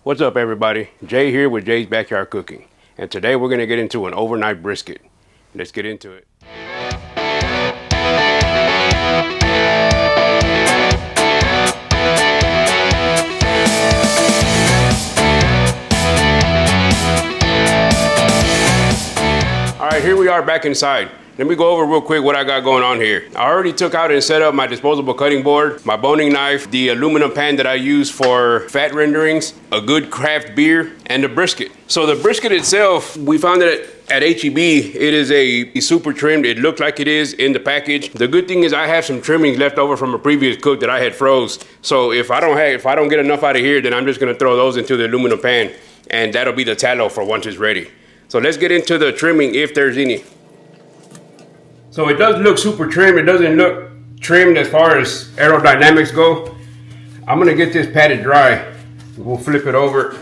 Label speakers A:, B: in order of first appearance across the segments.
A: What's up, everybody? Jay here with Jay's Backyard Cooking, and today we're going to get into an overnight brisket. Let's get into it. All right, here we are back inside. Let me go over real quick what I got going on here. I already took out and set up my disposable cutting board, my boning knife, the aluminum pan that I use for fat renderings, a good craft beer, and the brisket. So the brisket itself, we found it at HEB. It is a super trimmed. It looked like it is in the package. The good thing is I have some trimmings left over from a previous cook that I had froze. So if I don't get enough out of here, then I'm just gonna throw those into the aluminum pan, and that'll be the tallow for once it's ready. So let's get into the trimming if there's any. So it does look super trim. It doesn't look trimmed as far as aerodynamics go. I'm gonna get this patted dry. We'll flip it over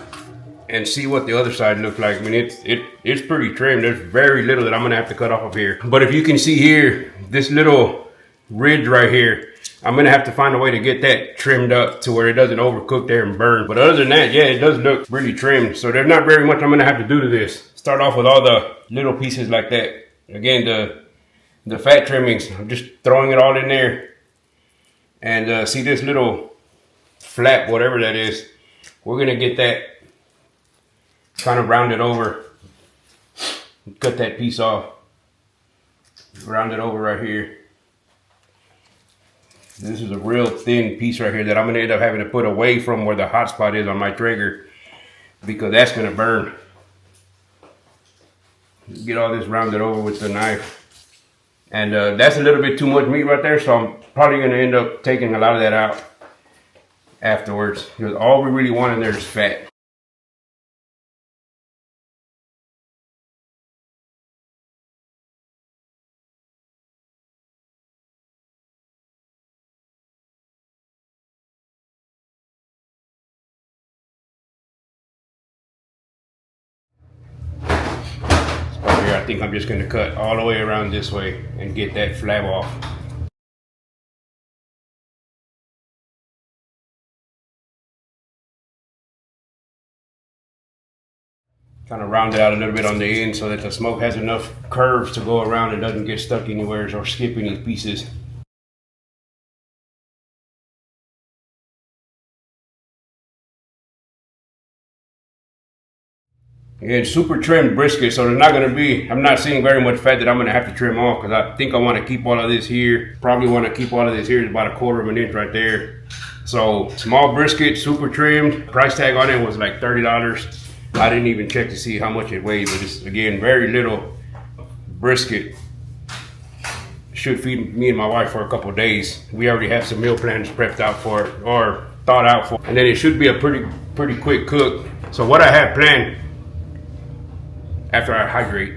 A: and see what the other side looks like. I mean, it's pretty trim. There's very little that I'm gonna have to cut off of here. But if you can see here, this little ridge right here, I'm gonna have to find a way to get that trimmed up to where it doesn't overcook there and burn. But other than that, yeah, it does look really trimmed. So there's not very much I'm gonna have to do to this. Start off with all the little pieces like that. Again, the fat trimmings, I'm just throwing it all in there. And see this little flap, whatever that is, we're gonna get that kind of rounded over. Cut that piece off. Round it over right here. This is a real thin piece right here that I'm gonna end up having to put away from where the hot spot is on my Traeger, because that's gonna burn. Get all this rounded over with the knife. And that's a little bit too much meat right there, so I'm probably gonna end up taking a lot of that out afterwards, because all we really want in there is fat. Here, I think I'm just gonna cut all the way around this way and get that flap off. Kind of round it out a little bit on the end so that the smoke has enough curves to go around and doesn't get stuck anywhere or skip any pieces. Yeah, it's super trimmed brisket, so there's not gonna be, I'm not seeing very much fat that I'm gonna have to trim off, because I think I wanna keep all of this here. Probably wanna keep all of this here, it's about 1/4 of an inch right there. So small brisket, super trimmed. Price tag on it was like $30. I didn't even check to see how much it weighed, but it's, again, very little brisket. Should feed me and my wife for a couple of days. We already have some meal plans prepped out for it, or thought out for it. And then it should be a pretty quick cook. So what I have planned, after I hydrate,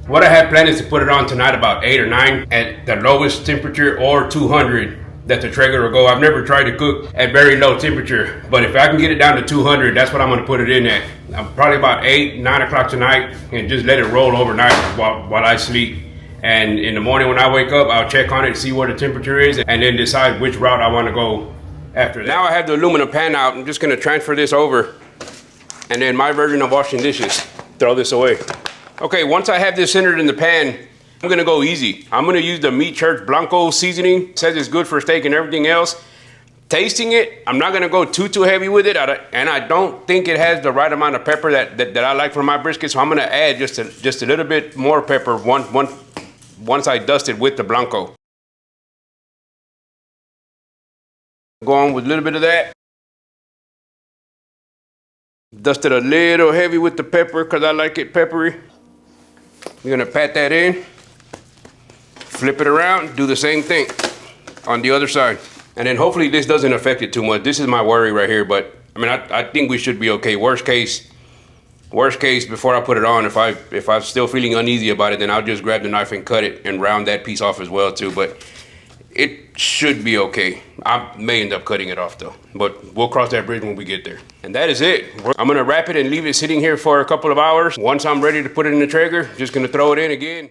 A: what I have planned is to put it on tonight about 8 or 9 at the lowest temperature, or 200 that the Traeger will go. I've never tried to cook at very low temperature, but if I can get it down to 200, that's what I'm gonna put it in at. Probably about 8, 9 o'clock tonight, and just let it roll overnight while I sleep. And in the morning when I wake up, I'll check on it, see what the temperature is, and then decide which route I wanna go after that. Now I have the aluminum pan out. I'm just gonna transfer this over, and then my version of washing dishes, throw this away. Okay, once I have this centered in the pan, I'm gonna go easy. I'm gonna use the Meat Church Blanco seasoning. It says it's good for steak and everything else. Tasting it, I'm not gonna go too heavy with it, and I don't think it has the right amount of pepper that I like for my brisket, so I'm gonna add just a little bit more pepper once I dust it with the Blanco. Go on with a little bit of that. Dust it a little heavy with the pepper because I like it peppery. We're gonna pat that in, flip it around, do the same thing on the other side. And then hopefully this doesn't affect it too much. This is my worry right here, but I mean, I think we should be okay. Worst case, before I put it on, if I'm still feeling uneasy about it, then I'll just grab the knife and cut it and round that piece off as well too. But it should be okay. I may end up cutting it off though, but we'll cross that bridge when we get there. And that is it. I'm gonna wrap it and leave it sitting here for a couple of hours. Once I'm ready to put it in the Traeger, just gonna throw it in again.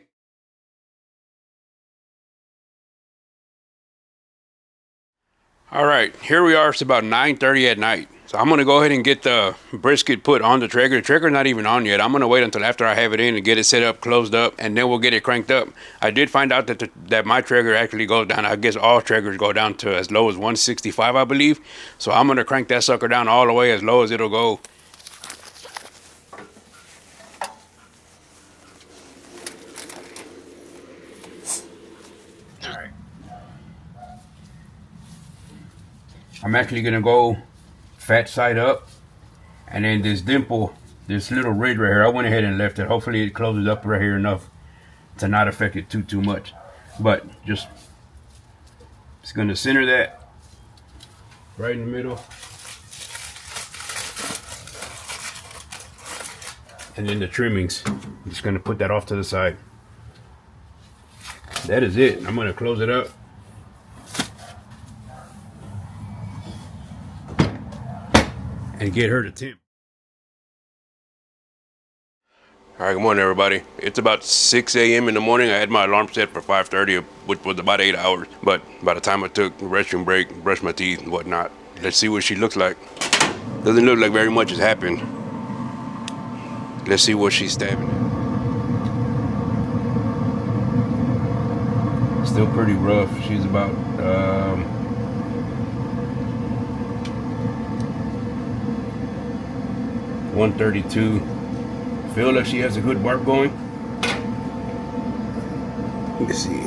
A: All right, here we are. It's about 9:30 at night. So I'm gonna go ahead and get the brisket put on the Traeger. The Traeger's not even on yet. I'm gonna wait until after I have it in and get it set up, closed up, and then we'll get it cranked up. I did find out that that my Traeger actually goes down. I guess all Traegers go down to as low as 165, I believe. So I'm gonna crank that sucker down all the way as low as it'll go. All right. I'm actually gonna go fat side up, and then this dimple, this little ridge right here, I went ahead and left it. Hopefully it closes up right here enough to not affect it too much. But just gonna center that right in the middle, and then the trimmings, I'm just gonna put that off to the side. That is it. I'm gonna close it up. And get her to temp. All right, good morning, everybody. It's about 6 a.m. in the morning. I had my alarm set for 5:30, which was about 8 hours. But by the time I took a restroom break, brushed my teeth and whatnot, let's see what she looks like. Doesn't look like very much has happened. Let's see what she's stabbing at. Still pretty rough. She's about 132. Feel like she has a good bark going. Let's see.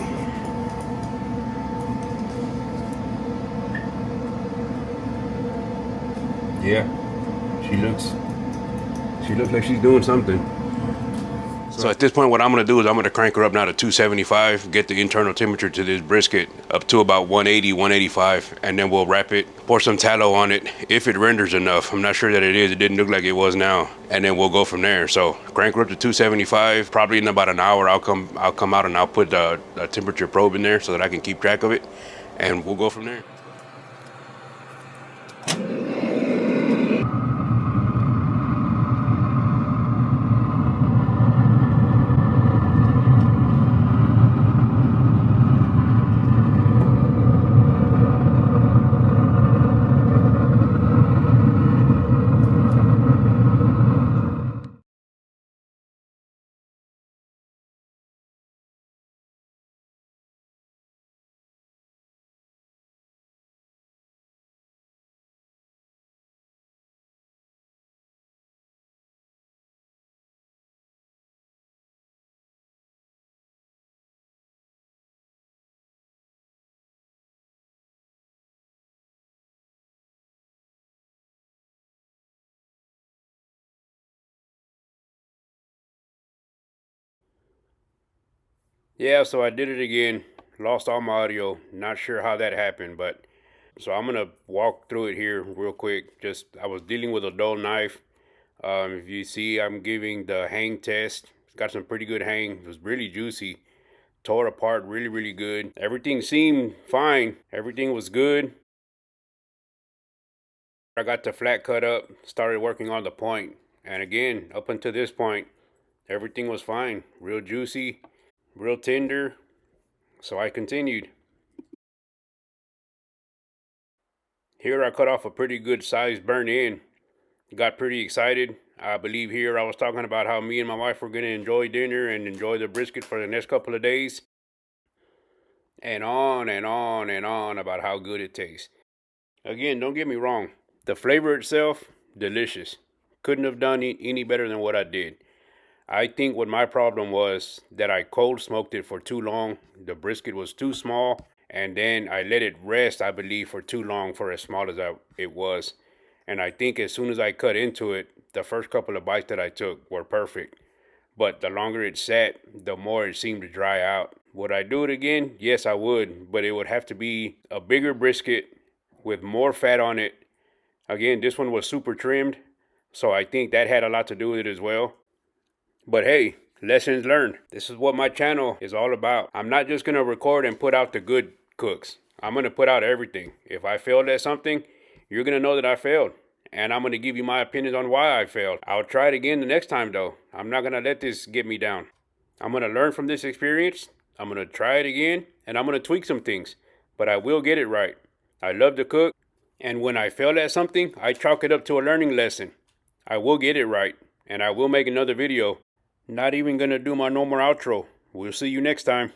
A: Yeah, she looks like she's doing something. So at this point, what I'm gonna do is I'm gonna crank her up now to 275, get the internal temperature to this brisket up to about 180, 185, and then we'll wrap it, pour some tallow on it, if it renders enough. I'm not sure that it is. It didn't look like it was now. And then we'll go from there. So crank her up to 275. Probably in about an hour, I'll come out and I'll put a temperature probe in there so that I can keep track of it, and we'll go from there. Yeah, so I did it again. Lost all my audio. Not sure how that happened, but so I'm gonna walk through it here real quick. Just I was dealing with a dull knife. If you see, I'm giving the hang test. It's got some pretty good hang. It was really juicy. Tore apart really good. Everything seemed fine. Everything was good. I got the flat cut up. Started working on the point, and again, up until this point, everything was fine. Real juicy, real tender. So I continued. Here I cut off a pretty good sized burn in. Got pretty excited. I believe here I was talking about how me and my wife were going to enjoy dinner and enjoy the brisket for the next couple of days. And on and on and on about how good it tastes. Again, don't get me wrong. The flavor itself, delicious. Couldn't have done any better than what I did. I think what my problem was that I cold smoked it for too long. The brisket was too small, and then I let it rest, I believe, for too long for as small as it was. And I think as soon as I cut into it, the first couple of bites that I took were perfect. But the longer it sat, the more it seemed to dry out. Would I do it again? Yes, I would, but it would have to be a bigger brisket with more fat on it. Again, this one was super trimmed, so I think that had a lot to do with it as well. But hey, lessons learned. This is what my channel is all about. I'm not just going to record and put out the good cooks. I'm going to put out everything. If I failed at something, you're going to know that I failed. And I'm going to give you my opinions on why I failed. I'll try it again the next time though. I'm not going to let this get me down. I'm going to learn from this experience. I'm going to try it again and I'm going to tweak some things. But I will get it right. I love to cook, and when I fail at something, I chalk it up to a learning lesson. I will get it right, and I will make another video. Not even gonna do my normal outro. We'll see you next time.